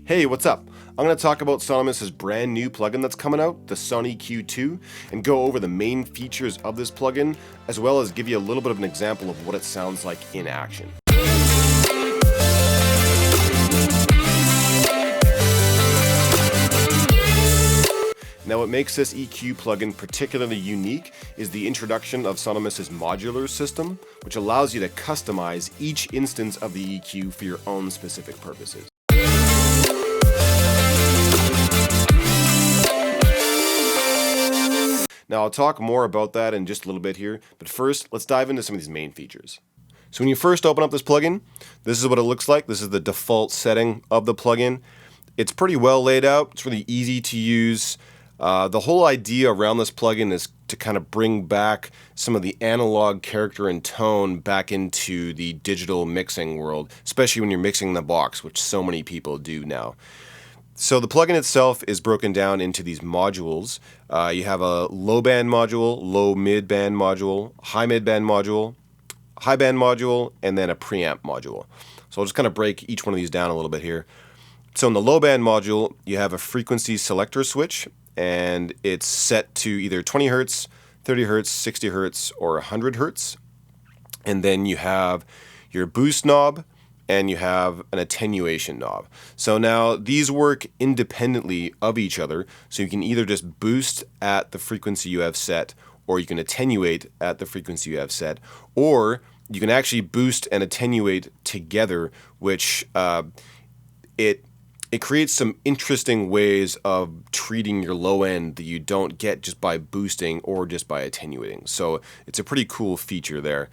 Hey, what's up? I'm going to talk about Sonimus's brand new plugin that's coming out, the SonEQ 2, and go over the main features of this plugin, as well as give you a little bit of an example of what it sounds like in action. Now, what makes this EQ plugin particularly unique is the introduction of Sonimus's modular system, which allows you to customize each instance of the EQ for your own specific purposes. Now, I'll talk more about that in just a little bit here, but first, let's dive into some of these main features. So when you first open up this plugin, this is what it looks like. This is the default setting of the plugin. It's pretty well laid out. It's really easy to use. The whole idea around this plugin is to kind of bring back some of the analog character and tone back into the digital mixing world, especially when you're mixing in the box, which so many people do now. So the plugin itself is broken down into these modules. You have a low band module, low mid band module, high mid band module, high band module, and then a preamp module. So I'll just kind of break each one of these down a little bit here. So in the low band module, you have a frequency selector switch, and it's set to either 20 hertz, 30 hertz, 60 hertz, or 100 hertz. And then you have your boost knob, and you have an attenuation knob. So now these work independently of each other, so you can either just boost at the frequency you have set, or you can attenuate at the frequency you have set, or you can actually boost and attenuate together, which it creates some interesting ways of treating your low end that you don't get just by boosting or just by attenuating. So it's a pretty cool feature there.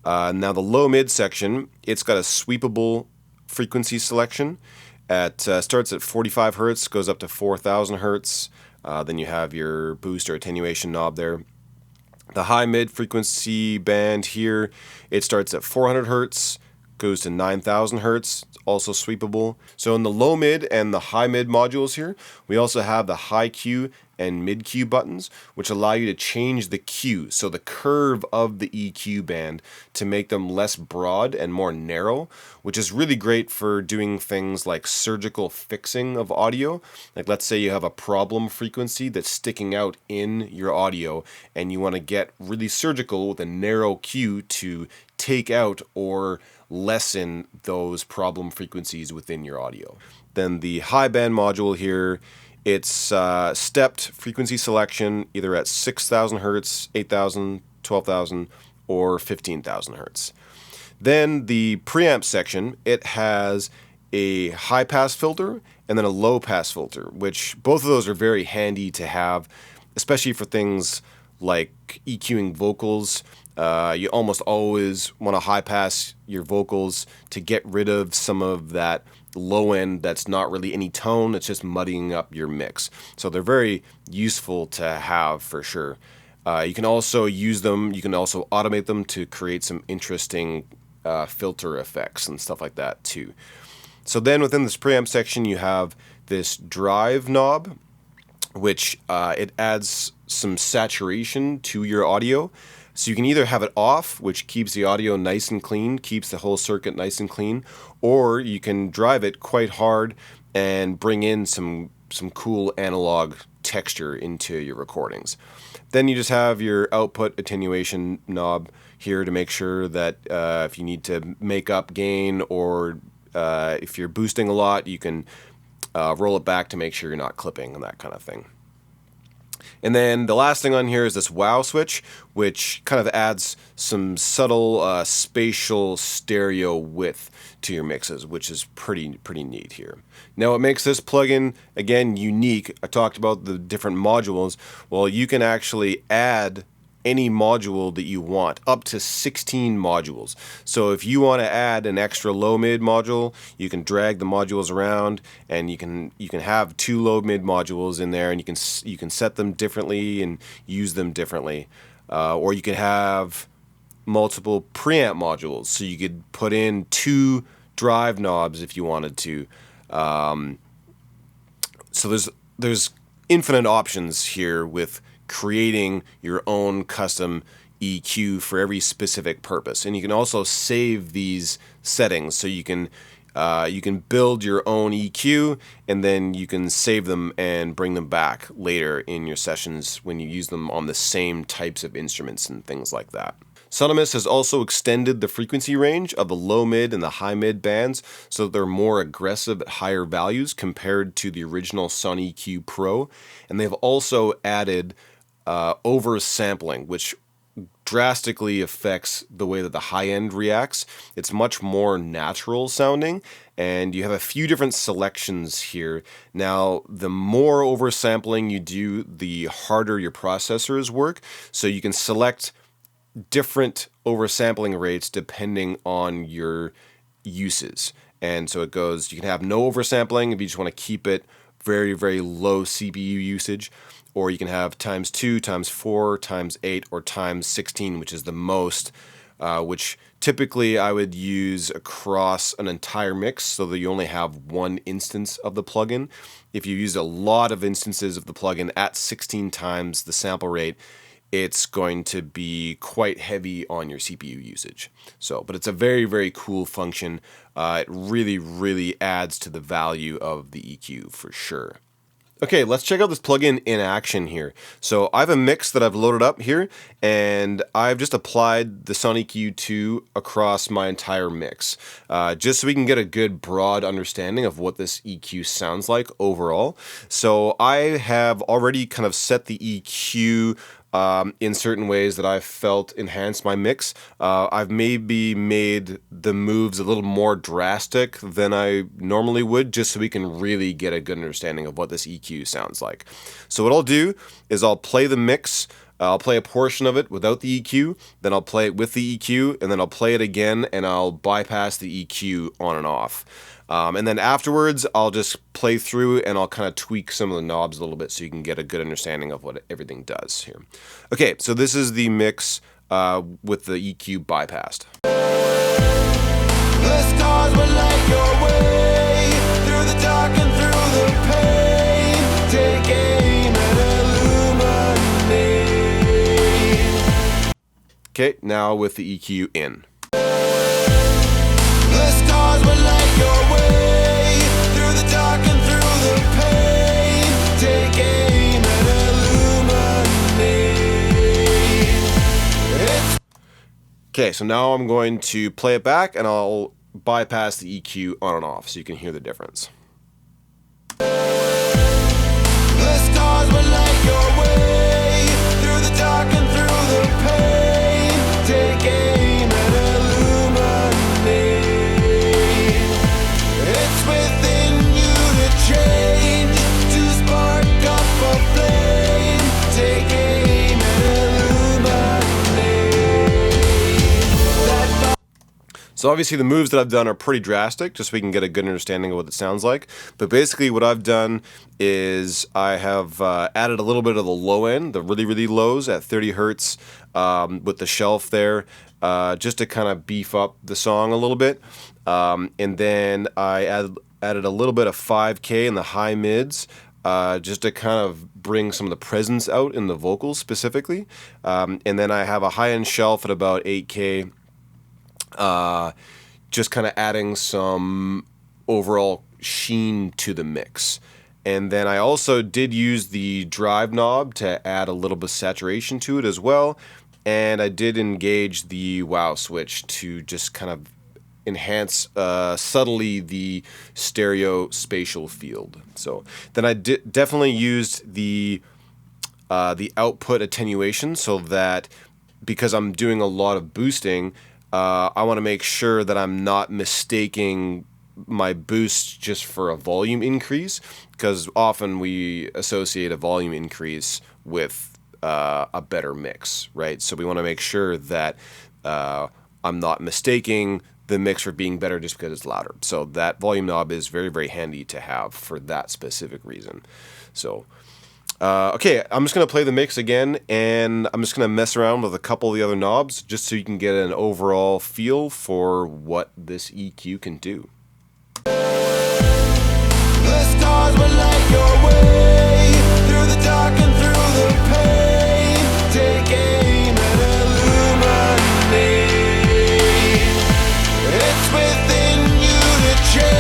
Now the low mid section, it's got a sweepable frequency selection. It starts at 45 hertz, goes up to 4,000 hertz. Then you have your boost or attenuation knob there. The high mid frequency band here, it starts at 400 hertz, goes to 9,000 hertz. It's also sweepable. So in the low mid and the high mid modules here, we also have the high Q and mid Q buttons, which allow you to change the Q, so the curve of the EQ band, to make them less broad and more narrow, which is really great for doing things like surgical fixing of audio. Like let's say you have a problem frequency that's sticking out in your audio and you want to get really surgical with a narrow Q to take out or lessen those problem frequencies within your audio. Then the high band module here, it's stepped frequency selection either at 6,000 hertz, 8,000, 12,000, or 15,000 hertz. Then the preamp section, it has a high pass filter and then a low pass filter, which both of those are very handy to have, especially for things like EQing vocals. You almost always want to high pass your vocals to get rid of some of that low end that's not really any tone, it's just muddying up your mix. So they're very useful to have for sure. You can also use them, you can also automate them to create some interesting filter effects and stuff like that too. So then within this preamp section you have this drive knob, which it adds some saturation to your audio. So you can either have it off, which keeps the audio nice and clean, keeps the whole circuit nice and clean, or you can drive it quite hard and bring in some cool analog texture into your recordings. Then you just have your output attenuation knob here to make sure that if you need to make up gain or if you're boosting a lot, you can roll it back to make sure you're not clipping and that kind of thing. And then the last thing on here is this wow switch, which kind of adds some subtle spatial stereo width to your mixes, which is pretty neat here. Now, what makes this plugin, again, unique, I talked about the different modules. Well, you can actually add any module that you want, up to 16 modules. So if you want to add an extra low mid module, you can drag the modules around and you can have 2 low mid modules in there, and you can set them differently and use them differently. Or you could have multiple preamp modules, so you could put in 2 drive knobs if you wanted to. So there's infinite options here with creating your own custom EQ for every specific purpose. And you can also save these settings, so you can You can build your own EQ, and then you can save them and bring them back later in your sessions when you use them on the same types of instruments and things like that. Sonimus has also extended the frequency range of the low mid and the high mid bands so that they're more aggressive at higher values compared to the original SonEQ Pro, and they've also added oversampling, which drastically affects the way that the high end reacts. It's much more natural sounding, and you have a few different selections here. Now, the more oversampling you do, the harder your processors work, so you can select different oversampling rates depending on your uses. And so it goes, you can have no oversampling if you just want to keep it very, very low CPU usage, or you can have ×2, ×4, ×8, or ×16, which is the most, which typically I would use across an entire mix so that you only have one instance of the plugin. If you use a lot of instances of the plugin at 16 times the sample rate, it's going to be quite heavy on your CPU usage. So, but it's a very, very cool function. It really, really adds to the value of the EQ for sure. Okay, let's check out this plugin in action here. So I have a mix that I've loaded up here, and I've just applied the SonEQ 2 across my entire mix, just so we can get a good broad understanding of what this EQ sounds like overall. So I have already kind of set the EQ in certain ways that I've felt enhance my mix. I've maybe made the moves a little more drastic than I normally would, just so we can really get a good understanding of what this EQ sounds like. So what I'll do is I'll play the mix. I'll play a portion of it without the EQ, then I'll play it with the EQ, and then I'll play it again, and I'll bypass the EQ on and off. And then afterwards, I'll just play through and I'll kind of tweak some of the knobs a little bit so you can get a good understanding of what everything does here. Okay, so this is the mix with the EQ bypassed. The stars will light your way through the dark and through the pain. Take aim and illuminate. Okay, now with the EQ in. The stars will light your way through the dark and through the pain. Take aim and illuminate. Okay, so now I'm going to play it back and I'll bypass the EQ on and off so you can hear the difference. The stars will light your way through the dark and through the pain. Take aim and illuminate. It's within you to change, to spark up a flame. Take aim and illuminate. So obviously the moves that I've done are pretty drastic, just so we can get a good understanding of what it sounds like. But basically what I've done is I have added a little bit of the low end, the really, really lows at 30 hertz with the shelf there, just to kind of beef up the song a little bit. And then I added a little bit of 5K in the high mids, just to kind of bring some of the presence out in the vocals specifically. And then I have a high-end shelf at about 8K, just kind of adding some overall sheen to the mix. And then I also did use the drive knob to add a little bit of saturation to it as well. And I did engage the wow switch to just kind of enhance subtly the stereo spatial field. So then I definitely used the output attenuation, so that because I'm doing a lot of boosting, I want to make sure that I'm not mistaking my boost just for a volume increase, because often we associate a volume increase with a better mix, right? So we want to make sure that I'm not mistaking the mix for being better just because it's louder. So that volume knob is very, very handy to have for that specific reason. So okay, I'm just going to play the mix again, and I'm just going to mess around with a couple of the other knobs just so you can get an overall feel for what this EQ can do. The stars will light your way through the dark and through the pain. Take aim and illuminate. It's within you to change.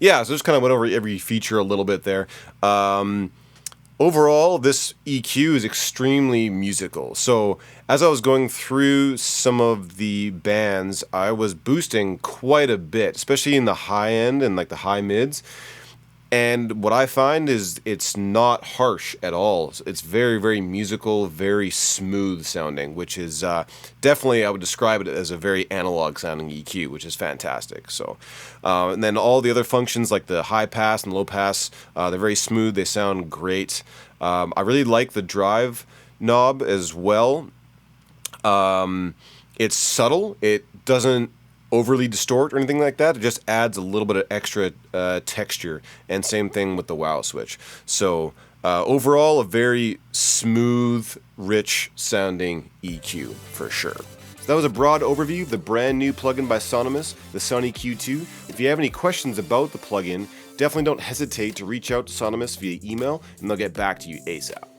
Yeah, so just kind of went over every feature a little bit there. Overall, this EQ is extremely musical. So as I was going through some of the bands, I was boosting quite a bit, especially in the high end and like the high mids. And what I find is it's not harsh at all. It's very, very musical, very smooth sounding, which is definitely, I would describe it as a very analog sounding EQ, which is fantastic. So, and then all the other functions like the high pass and low pass, they're very smooth. They sound great. I really like the drive knob as well. It's subtle. It doesn't overly distort or anything like that. It just adds a little bit of extra texture, and same thing with the wow switch. So overall, a very smooth, rich sounding EQ for sure. So that was a broad overview of the brand new plugin by Sonimus, the SonEQ 2. If you have any questions about the plugin, definitely don't hesitate to reach out to Sonimus via email, and they'll get back to you ASAP.